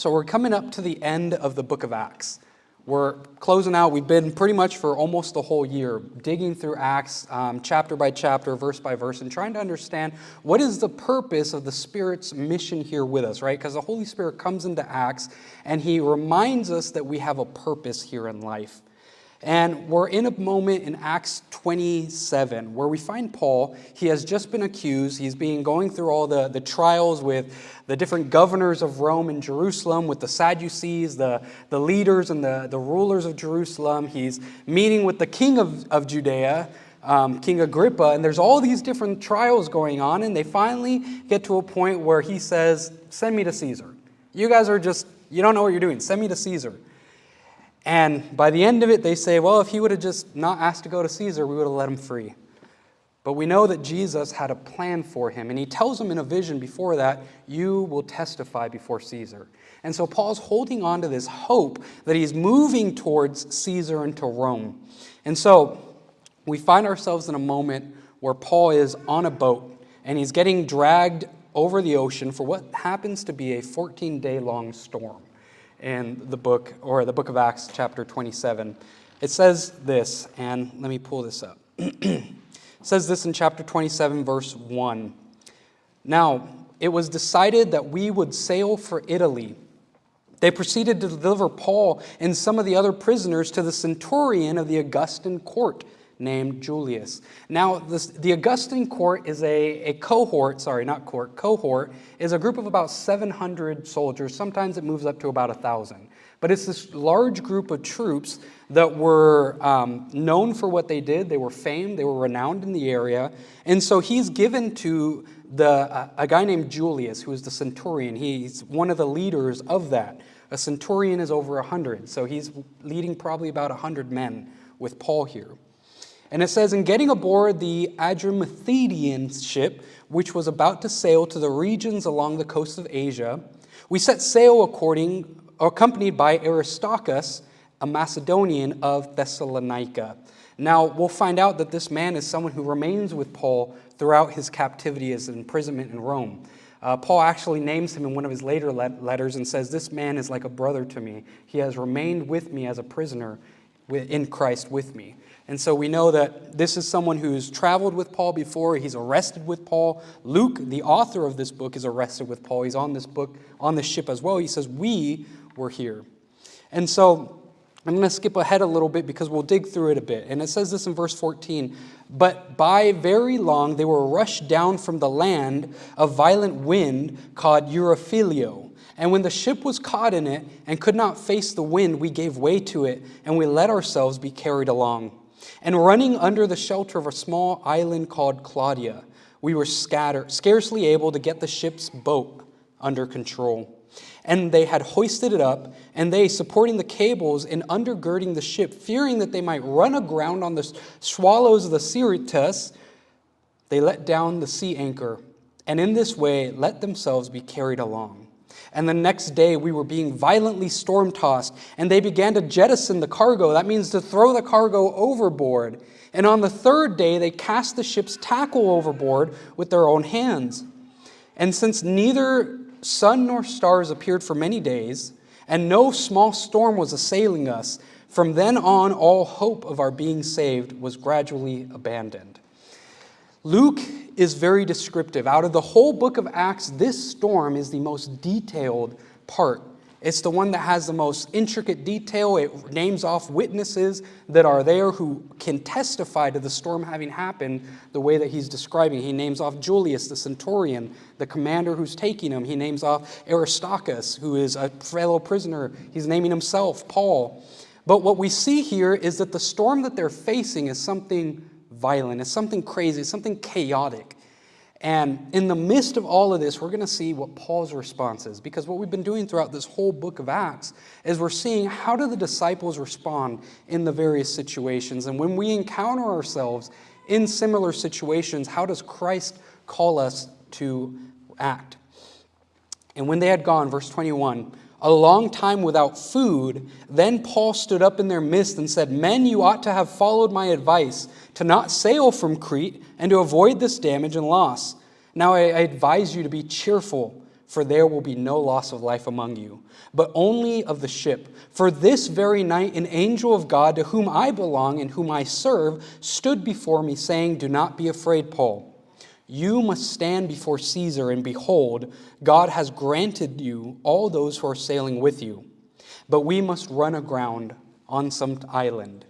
So we're coming up to the end of the book of Acts. We're closing out. We've been pretty much for almost the whole year digging through Acts chapter by chapter, verse by verse, and trying to understand what is the purpose of the Spirit's mission here with us, right? Because the Holy Spirit comes into Acts and He reminds us that we have a purpose here in life. And we're in a moment in Acts 27 where we find Paul. He has just been accused. He's been going through all the trials with the different governors of Rome and Jerusalem, with the Sadducees, the leaders and the rulers of Jerusalem. He's meeting with the king of Judea, King Agrippa, and there's all these different trials going on, and they finally get to a point where he says, "Send me to Caesar. You guys are you don't know what you're doing. Send me to Caesar." And by the end of it, they say, well, if he would have just not asked to go to Caesar, we would have let him free. But we know that Jesus had a plan for him. And he tells him in a vision before that, you will testify before Caesar. And so Paul's holding on to this hope that he's moving towards Caesar and to Rome. And so we find ourselves in a moment where Paul is on a boat and he's getting dragged over the ocean for what happens to be a 14-day-long storm. In the book of Acts, chapter 27. It says this, and let me pull this up. It says this in chapter 27, verse 1. Now, it was decided that we would sail for Italy. They proceeded to deliver Paul and some of the other prisoners to the centurion of the Augustan court, named Julius. Now, the Augustan court is a cohort is a group of about 700 soldiers. Sometimes it moves up to about 1,000. But it's this large group of troops that were known for what they did. They were famed. They were renowned in the area. And so he's given to a guy named Julius, who is the centurion. He's one of the leaders of that. A centurion is over 100. So he's leading probably about 100 men with Paul here. And it says, in getting aboard the Adramyttian ship, which was about to sail to the regions along the coast of Asia, we set sail accompanied by Aristarchus, a Macedonian of Thessalonica. Now, we'll find out that this man is someone who remains with Paul throughout his captivity, his imprisonment in Rome. Paul actually names him in one of his later letters and says, this man is like a brother to me. He has remained with me as a prisoner in Christ with me. And so we know that this is someone who's traveled with Paul before. He's arrested with Paul. Luke, the author of this book, is arrested with Paul. He's on this ship as well. He says, we were here. And so I'm going to skip ahead a little bit because we'll dig through it a bit. And it says this in verse 14. But by very long they were rushed down from the land a violent wind called Europhelio. And when the ship was caught in it and could not face the wind, we gave way to it, and we let ourselves be carried along. And running under the shelter of a small island called Claudia, we were scarcely able to get the ship's boat under control. And they had hoisted it up, and they, supporting the cables and undergirding the ship, fearing that they might run aground on the swallows of the Syrtis, they let down the sea anchor, and in this way let themselves be carried along. And the next day we were being violently storm-tossed, and they began to jettison the cargo. That means to throw the cargo overboard. And on the third day they cast the ship's tackle overboard with their own hands. And since neither sun nor stars appeared for many days, and no small storm was assailing us, from then on all hope of our being saved was gradually abandoned. Luke is very descriptive. Out of the whole book of Acts, this storm is the most detailed part. It's the one that has the most intricate detail. It names off witnesses that are there who can testify to the storm having happened the way that he's describing. He names off Julius, the centurion, the commander who's taking him. He names off Aristarchus, who is a fellow prisoner. He's naming himself, Paul. But what we see here is that the storm that they're facing is something violent. It's something crazy. It's something chaotic. And in the midst of all of this, we're going to see what Paul's response is. Because what we've been doing throughout this whole book of Acts is we're seeing how do the disciples respond in the various situations. And when we encounter ourselves in similar situations, how does Christ call us to act? And when they had gone, verse 21, a long time without food, then Paul stood up in their midst and said, men, you ought to have followed my advice to not sail from Crete and to avoid this damage and loss. Now I advise you to be cheerful, for there will be no loss of life among you, but only of the ship. For this very night an angel of God, to whom I belong and whom I serve, stood before me, saying, Do not be afraid, Paul. You must stand before Caesar, and behold, God has granted you all those who are sailing with you. But we must run aground on some island.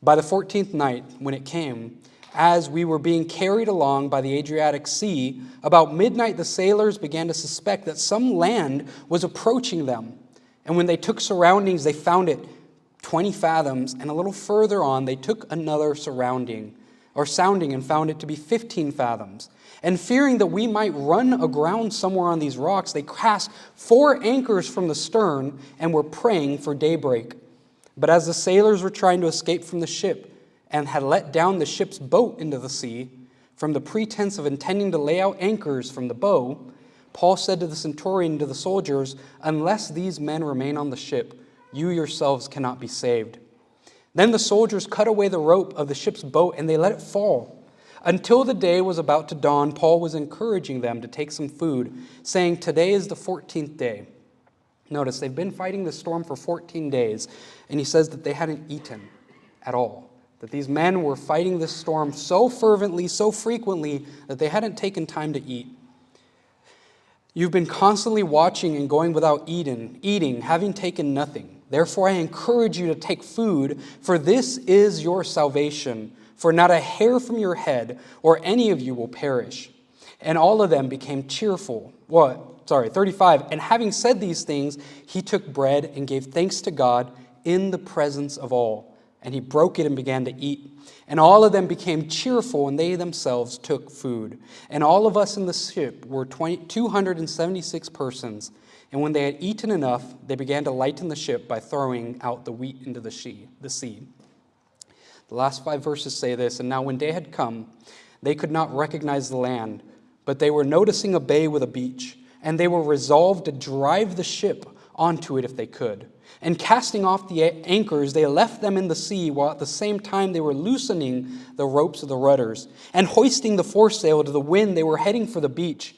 By the 14th night, when it came, as we were being carried along by the Adriatic Sea, about midnight the sailors began to suspect that some land was approaching them. And when they took surroundings, they found it 20 fathoms, and a little further on they took another sounding and found it to be 15 fathoms. And fearing that we might run aground somewhere on these rocks, they cast 4 anchors from the stern and were praying for daybreak. But as the sailors were trying to escape from the ship, and had let down the ship's boat into the sea, from the pretense of intending to lay out anchors from the bow, Paul said to the centurion and to the soldiers, Unless these men remain on the ship, you yourselves cannot be saved. Then the soldiers cut away the rope of the ship's boat, and they let it fall. Until the day was about to dawn, Paul was encouraging them to take some food, saying, Today is the 14th day. Notice, they've been fighting the storm for 14 days, and he says that they hadn't eaten at all. That these men were fighting this storm so fervently, so frequently, that they hadn't taken time to eat. You've been constantly watching and going without eating, having taken nothing. Therefore I encourage you to take food, for this is your salvation. For not a hair from your head or any of you will perish. And all of them became cheerful. 35. And having said these things, he took bread and gave thanks to God in the presence of all. And he broke it and began to eat. And all of them became cheerful, and they themselves took food. And all of us in the ship were 276 persons. And when they had eaten enough, they began to lighten the ship by throwing out the wheat into the sea. The last 5 verses say this, And now when day had come, they could not recognize the land, but they were noticing a bay with a beach, and they were resolved to drive the ship onto it if they could. And casting off the anchors, they left them in the sea, while at the same time they were loosening the ropes of the rudders. And hoisting the foresail to the wind, they were heading for the beach.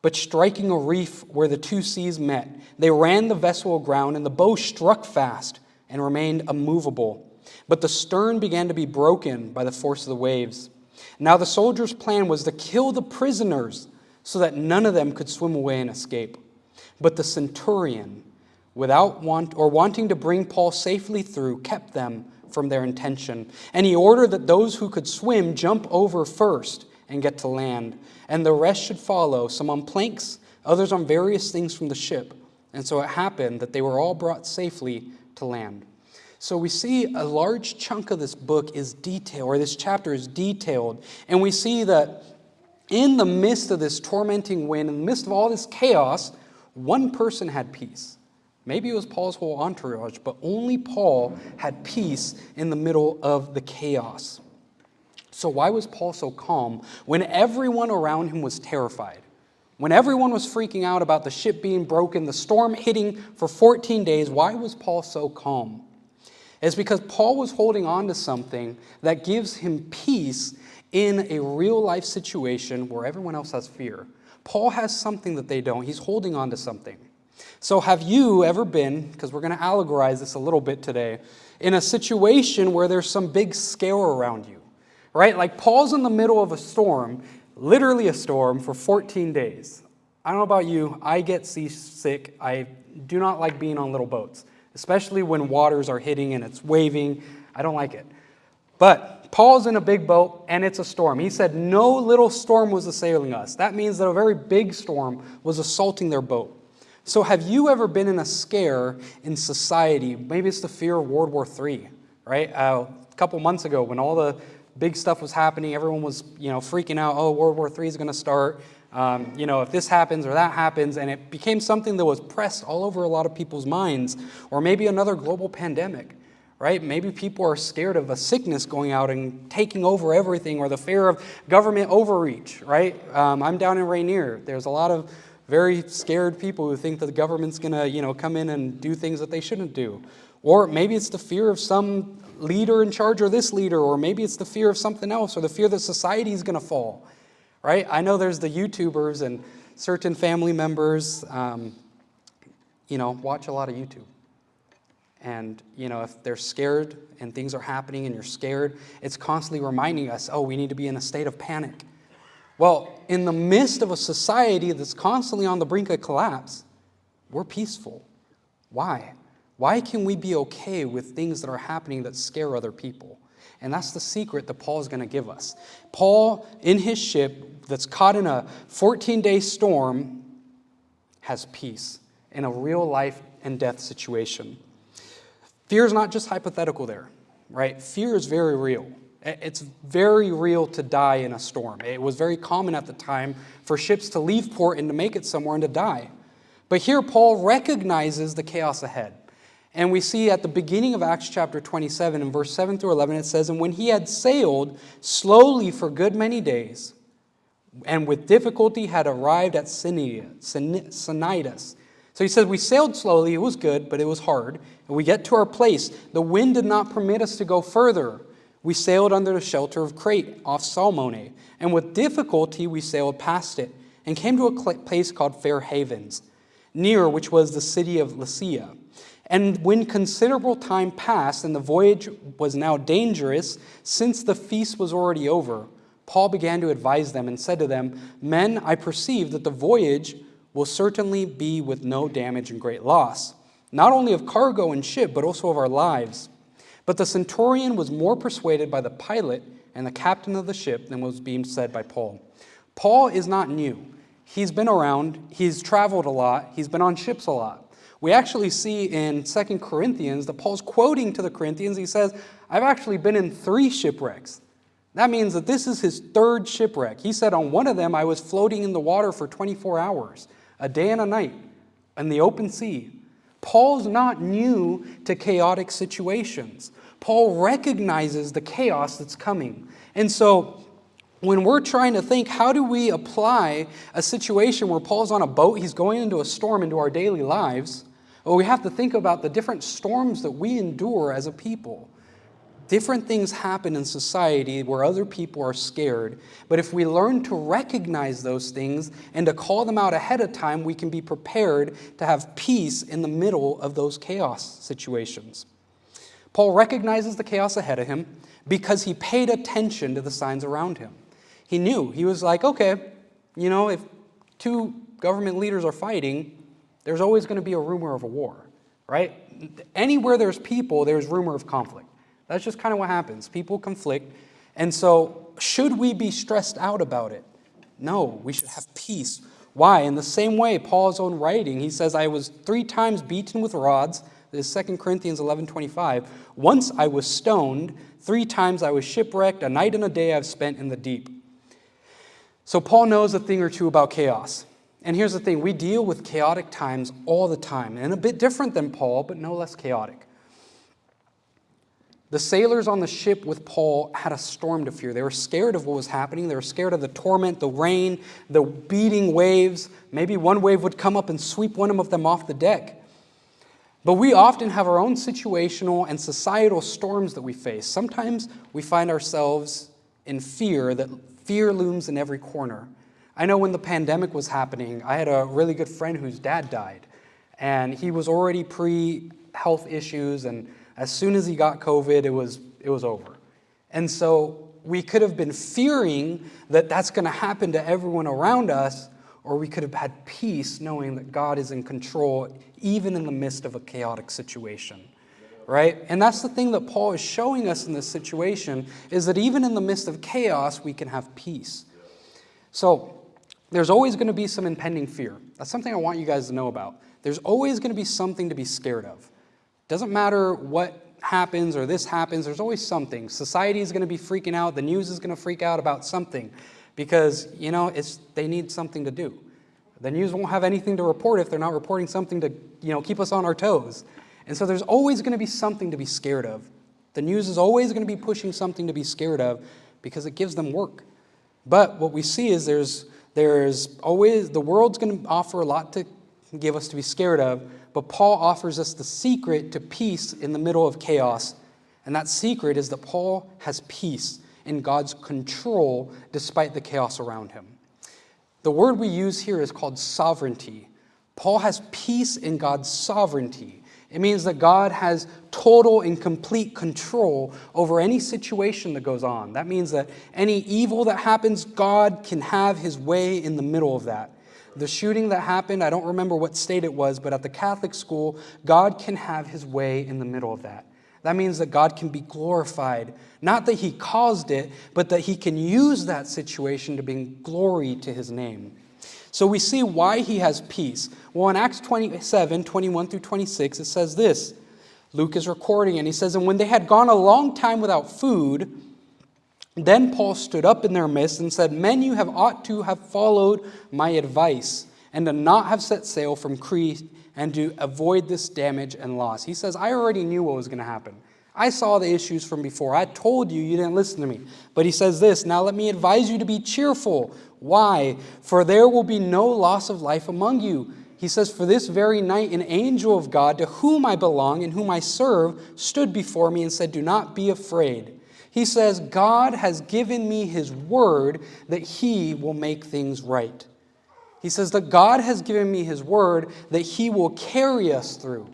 But striking a reef where the 2 seas met, they ran the vessel aground, and the bow struck fast and remained immovable. But the stern began to be broken by the force of the waves. Now the soldiers' plan was to kill the prisoners, so that none of them could swim away and escape. But the centurion, wanting to bring Paul safely through, kept them from their intention. And he ordered that those who could swim jump over first and get to land, and the rest should follow, some on planks, others on various things from the ship. And so it happened that they were all brought safely to land. So we see a large chunk of this book is detailed, or this chapter is detailed, and we see that in the midst of this tormenting wind, in the midst of all this chaos, one person had peace. Maybe it was Paul's whole entourage, but only Paul had peace in the middle of the chaos. So why was Paul so calm when everyone around him was terrified? When everyone was freaking out about the ship being broken, the storm hitting for 14 days, why was Paul so calm? It's because Paul was holding on to something that gives him peace in a real-life situation where everyone else has fear. Paul has something that they don't. He's holding on to something. So have you ever been, because we're going to allegorize this a little bit today, in a situation where there's some big scare around you, right? Like Paul's in the middle of a storm, literally a storm, for 14 days. I don't know about you, I get seasick. I do not like being on little boats, especially when waters are hitting and it's waving. I don't like it. But Paul's in a big boat and it's a storm. He said no little storm was assailing us. That means that a very big storm was assaulting their boat. So have you ever been in a scare in society? Maybe it's the fear of World War III, right? A couple months ago when all the big stuff was happening, everyone was, freaking out, oh, World War III is going to start. If this happens or that happens, and it became something that was pressed all over a lot of people's minds, or maybe another global pandemic, right? Maybe people are scared of a sickness going out and taking over everything, or the fear of government overreach, right? I'm down in Rainier. There's a lot of very scared people who think that the government's going to, come in and do things that they shouldn't do. Or maybe it's the fear of some leader in charge or this leader, or maybe it's the fear of something else, or the fear that society is going to fall, right? I know there's the YouTubers, and certain family members, watch a lot of YouTube. And, if they're scared and things are happening and you're scared, it's constantly reminding us, oh, we need to be in a state of panic. Well, in the midst of a society that's constantly on the brink of collapse, we're peaceful. Why? Why can we be okay with things that are happening that scare other people? And that's the secret that Paul is going to give us. Paul, in his ship that's caught in a 14-day storm, has peace in a real life and death situation. Fear is not just hypothetical there, right? Fear is very real. It's very real to die in a storm. It was very common at the time for ships to leave port and to make it somewhere and to die. But here Paul recognizes the chaos ahead. And we see at the beginning of Acts chapter 27, in verse 7 through 11, it says, "And when he had sailed slowly for a good many days, and with difficulty had arrived at Cnidus." So he says, we sailed slowly, it was good, but it was hard. And we get to our place. The wind did not permit us to go further. We sailed under the shelter of Crete, off Salmone. And with difficulty we sailed past it, and came to a place called Fair Havens, near which was the city of Lasea. And when considerable time passed, and the voyage was now dangerous, since the feast was already over, Paul began to advise them and said to them, "Men, I perceive that the voyage will certainly be with no damage and great loss, not only of cargo and ship, but also of our lives." But the centurion was more persuaded by the pilot and the captain of the ship than was being said by Paul. Paul is not new. He's been around, he's traveled a lot, he's been on ships a lot. We actually see in 2 Corinthians that Paul's quoting to the Corinthians. He says, I've actually been in 3 shipwrecks. That means that this is his 3rd shipwreck. He said on one of them, I was floating in the water for 24 hours, a day and a night, in the open sea. Paul's not new to chaotic situations. Paul recognizes the chaos that's coming. And so when we're trying to think, how do we apply a situation where Paul's on a boat, he's going into a storm into our daily lives, well, we have to think about the different storms that we endure as a people. Different things happen in society where other people are scared, but if we learn to recognize those things and to call them out ahead of time, we can be prepared to have peace in the middle of those chaos situations. Paul recognizes the chaos ahead of him because he paid attention to the signs around him. He knew. He was like, okay, if 2 government leaders are fighting, there's always going to be a rumor of a war, right? Anywhere there's people, there's rumor of conflict. That's just kind of what happens. People conflict. And so should we be stressed out about it? No, we should have peace. Why? In the same way, Paul's own writing, he says, I was 3 times beaten with rods. This is 2 Corinthians 11:25. Once I was stoned. 3 times I was shipwrecked. A night and a day I've spent in the deep. So Paul knows a thing or two about chaos. And here's the thing. We deal with chaotic times all the time. And a bit different than Paul, but no less chaotic. The sailors on the ship with Paul had a storm to fear. They were scared of what was happening. They were scared of the torment, the rain, the beating waves. Maybe one wave would come up and sweep one of them off the deck. But we often have our own situational and societal storms that we face. Sometimes we find ourselves in fear, that fear looms in every corner. I know when the pandemic was happening, I had a really good friend whose dad died. And he was already pre-health issues, and as soon as he got COVID, it was over. And so we could have been fearing that that's going to happen to everyone around us, or we could have had peace knowing that God is in control even in the midst of a chaotic situation, right? And that's the thing that Paul is showing us in this situation, is that even in the midst of chaos, we can have peace. So there's always going to be some impending fear. That's something I want you guys to know about. There's always going to be something to be scared of. Doesn't matter what happens or this happens, there's always something. Society is going to be freaking out. The news is going to freak out about something because, they need something to do. The news won't have anything to report if they're not reporting something to, keep us on our toes. And so there's always going to be something to be scared of. The news is always going to be pushing something to be scared of because it gives them work. But what we see is there's always, the world's going to offer a lot to give us to be scared of, but Paul offers us the secret to peace in the middle of chaos. And that secret is that Paul has peace in God's control despite the chaos around him. The word we use here is called sovereignty. Paul has peace in God's sovereignty. It means that God has total and complete control over any situation that goes on. That means that any evil that happens, God can have his way in the middle of that. The shooting that happened, I don't remember what state it was, but at the Catholic school, God can have his way in the middle of that. That means that God can be glorified. Not that he caused it, but that he can use that situation to bring glory to his name. So we see why he has peace. Well, in Acts 27, 21 through 26, it says this. Luke is recording, and he says, "And when they had gone a long time without food, then Paul stood up in their midst and said, 'Men, you ought to have followed my advice, and to not have set sail from Crete, and to avoid this damage and loss.'" He says, I already knew what was going to happen. I saw the issues from before. I told you, you didn't listen to me. But he says this, "Now let me advise you to be cheerful." Why? "For there will be no loss of life among you." He says, "For this very night an angel of God, to whom I belong and whom I serve, stood before me and said, 'Do not be afraid.'" He says, God has given me his word that he will make things right. He says that God has given me his word that he will carry us through.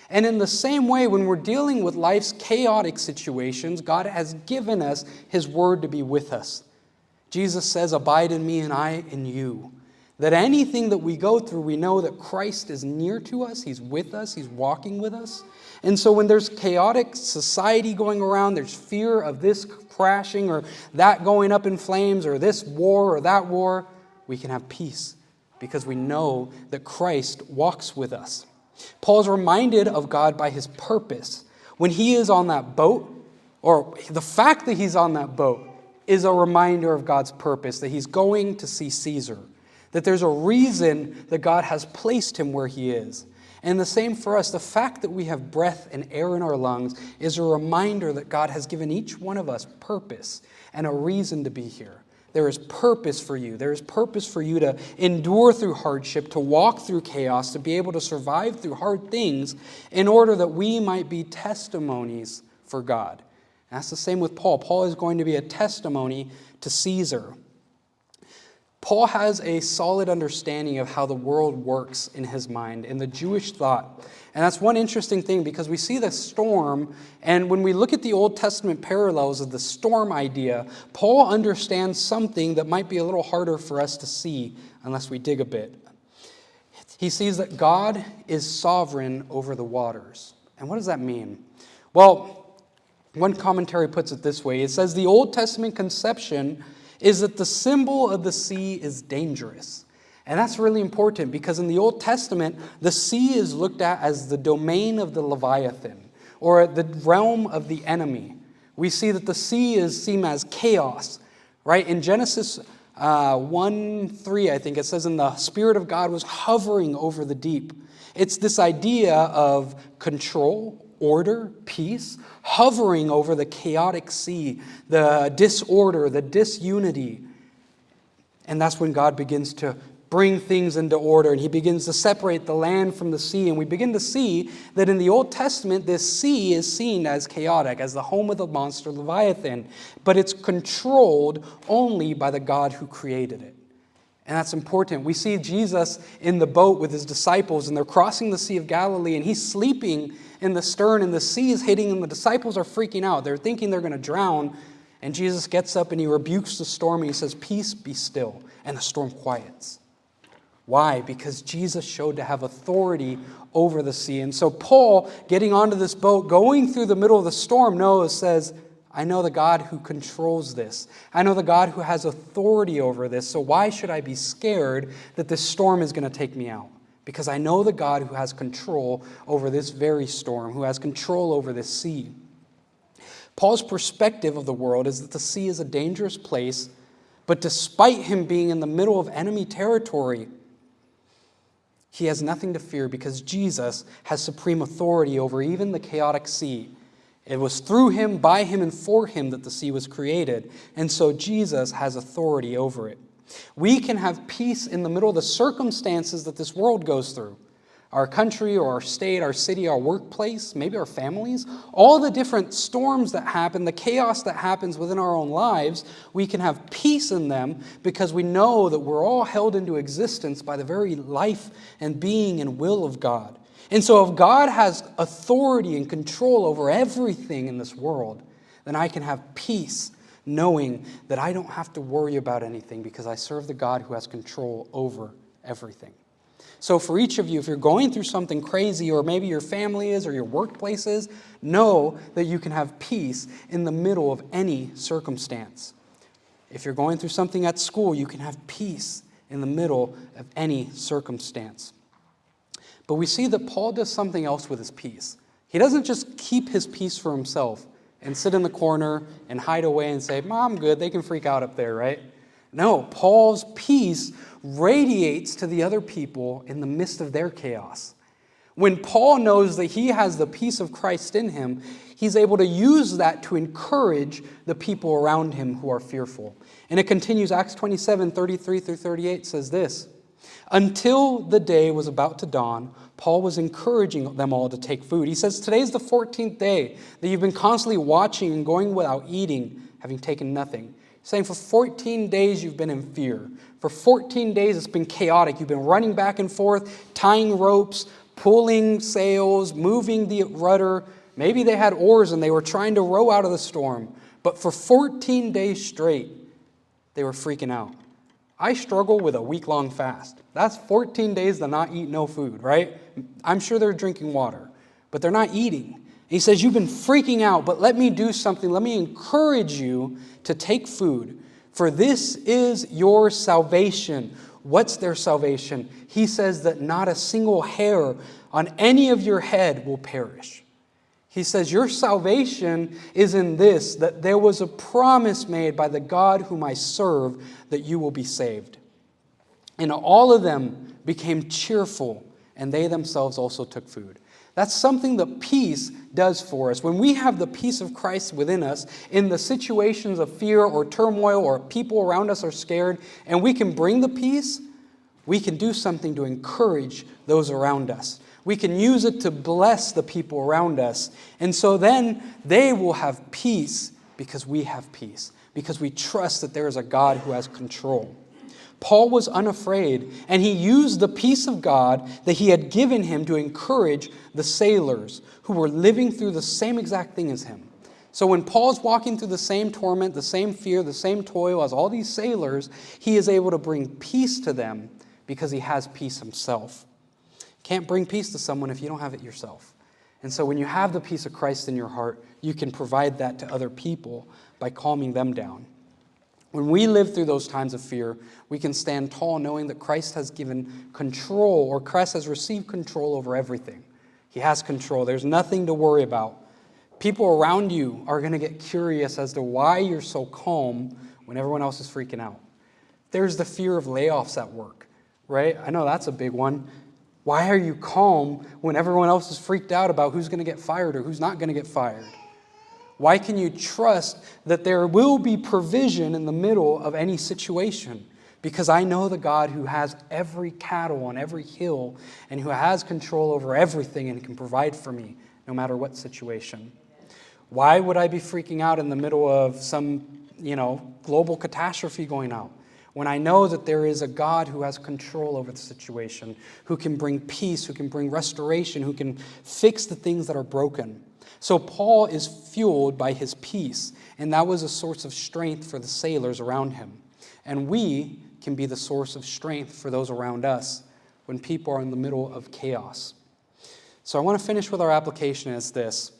And in the same way, when we're dealing with life's chaotic situations, God has given us his word to be with us. Jesus says, "Abide in me and I in you." That anything that we go through, we know that Christ is near to us, he's with us, he's walking with us. And so when there's chaotic society going around, there's fear of this crashing or that going up in flames or this war or that war, we can have peace because we know that Christ walks with us. Paul's reminded of God by his purpose. When he is on that boat, or the fact that he's on that boat is a reminder of God's purpose, that he's going to see Caesar, that there's a reason that God has placed him where he is. And the same for us. The fact that we have breath and air in our lungs is a reminder that God has given each one of us purpose and a reason to be here. There is purpose for you. There is purpose for you to endure through hardship, to walk through chaos, to be able to survive through hard things in order that we might be testimonies for God. And that's the same with Paul. Paul is going to be a testimony to Caesar. Paul has a solid understanding of how the world works in his mind, in the Jewish thought. And that's one interesting thing because we see the storm, and when we look at the Old Testament parallels of the storm idea, Paul understands something that might be a little harder for us to see unless we dig a bit. He sees that God is sovereign over the waters. And what does that mean? Well, one commentary puts it this way. It says the Old Testament conception is that the symbol of the sea is dangerous. And that's really important because in the Old Testament, the sea is looked at as the domain of the Leviathan, or the realm of the enemy. We see that the sea is seen as chaos, right? In Genesis 1:3, I think it says, "And the Spirit of God was hovering over the deep." It's this idea of control, order, peace, hovering over the chaotic sea, the disorder, the disunity. And that's when God begins to bring things into order, and he begins to separate the land from the sea. And we begin to see that in the Old Testament, this sea is seen as chaotic, as the home of the monster Leviathan, but it's controlled only by the God who created it. And that's important. We see Jesus in the boat with his disciples, and they're crossing the Sea of Galilee, and he's sleeping in the stern, and the sea is hitting, and the disciples are freaking out. They're thinking they're going to drown, and Jesus gets up and he rebukes the storm, and he says, "Peace, be still," and the storm quiets. Why? Because Jesus showed to have authority over the sea. And so Paul, getting onto this boat, going through the middle of the storm, says, I know the God who controls this. I know the God who has authority over this. So why should I be scared that this storm is going to take me out? Because I know the God who has control over this very storm, who has control over this sea. Paul's perspective of the world is that the sea is a dangerous place, but despite him being in the middle of enemy territory, he has nothing to fear because Jesus has supreme authority over even the chaotic sea. It was through him, by him, and for him that the sea was created. And so Jesus has authority over it. We can have peace in the middle of the circumstances that this world goes through. our country or our state, our city, our workplace, maybe our families, all the different storms that happen, the chaos that happens within our own lives, we can have peace in them because we know that we're all held into existence by the very life and being and will of God. And so if God has authority and control over everything in this world, then I can have peace knowing that I don't have to worry about anything because I serve the God who has control over everything. So for each of you, if you're going through something crazy, or maybe your family is, or your workplace is, know that you can have peace in the middle of any circumstance. If you're going through something at school, you can have peace in the middle of any circumstance. But we see that Paul does something else with his peace. He doesn't just keep his peace for himself and sit in the corner and hide away and say, I'm good, they can freak out up there, right? No, Paul's peace radiates to the other people in the midst of their chaos. When Paul knows that he has the peace of Christ in him, he's able to use that to encourage the people around him who are fearful. And it continues, Acts 27:33-38 says this, until the day was about to dawn, Paul was encouraging them all to take food. He says, today's the 14th day that you've been constantly watching and going without eating, having taken nothing. He's saying for 14 days you've been in fear. For 14 days it's been chaotic. You've been running back and forth, tying ropes, pulling sails, moving the rudder. Maybe they had oars and they were trying to row out of the storm. But for 14 days straight, they were freaking out. I struggle with a week-long fast. That's 14 days to not eat no food, right? I'm sure they're drinking water, but they're not eating. He says, you've been freaking out, but let me do something. Let me encourage you to take food, for this is your salvation. What's their salvation? He says that not a single hair on any of your head will perish. He says, your salvation is in this, that there was a promise made by the God whom I serve that you will be saved. And all of them became cheerful, and they themselves also took food. That's something that peace does for us. When we have the peace of Christ within us, in the situations of fear or turmoil or people around us are scared, and we can bring the peace, we can do something to encourage those around us. We can use it to bless the people around us. And so then they will have peace because we have peace, because we trust that there is a God who has control. Paul was unafraid, and he used the peace of God that he had given him to encourage the sailors who were living through the same exact thing as him. So when Paul's walking through the same torment, the same fear, the same toil as all these sailors, he is able to bring peace to them because he has peace himself. Can't bring peace to someone if you don't have it yourself. And so when you have the peace of Christ in your heart, you can provide that to other people by calming them down. When we live through those times of fear, we can stand tall knowing that Christ has given control, or Christ has received control over everything. He has control. There's nothing to worry about. People around you are going to get curious as to why you're so calm when everyone else is freaking out. There's the fear of layoffs at work, right? I know that's a big one. Why are you calm when everyone else is freaked out about who's going to get fired or who's not going to get fired? Why can you trust that there will be provision in the middle of any situation? Because I know the God who has every cattle on every hill and who has control over everything and can provide for me no matter what situation. Why would I be freaking out in the middle of some, global catastrophe going out when I know that there is a God who has control over the situation, who can bring peace, who can bring restoration, who can fix the things that are broken? So Paul is fueled by his peace, and that was a source of strength for the sailors around him. And we can be the source of strength for those around us when people are in the middle of chaos. So I want to finish with our application as this.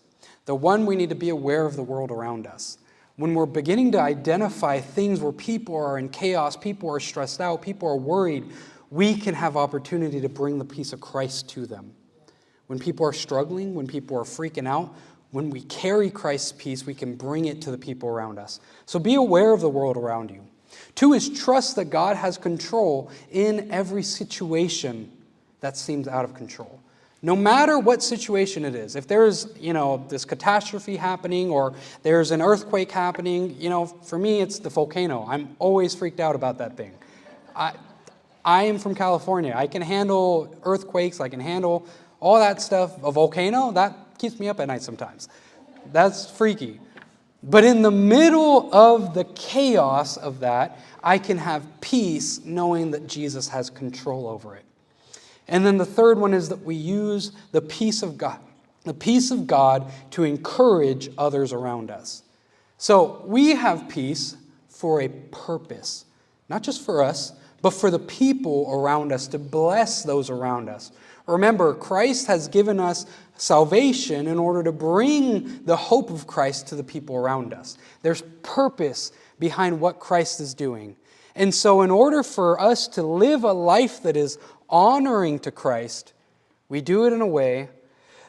The one, we need to be aware of the world around us. When we're beginning to identify things where people are in chaos, people are stressed out, people are worried, we can have opportunity to bring the peace of Christ to them. When people are struggling, when people are freaking out, when we carry Christ's peace, we can bring it to the people around us. So be aware of the world around you. 2 is trust that God has control in every situation that seems out of control. No matter what situation it is, if there's, this catastrophe happening or there's an earthquake happening, for me it's the volcano. I'm always freaked out about that thing. I am from California. I can handle earthquakes. I can handle all that stuff. A volcano, that keeps me up at night sometimes. That's freaky. But in the middle of the chaos of that, I can have peace knowing that Jesus has control over it. And then the third one is that we use the peace of God to encourage others around us. So we have peace for a purpose, not just for us, but for the people around us, to bless those around us. Remember, Christ has given us salvation in order to bring the hope of Christ to the people around us. There's purpose behind what Christ is doing. And so in order for us to live a life that is honoring to Christ, we do it in a way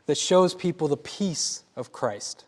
that shows people the peace of Christ.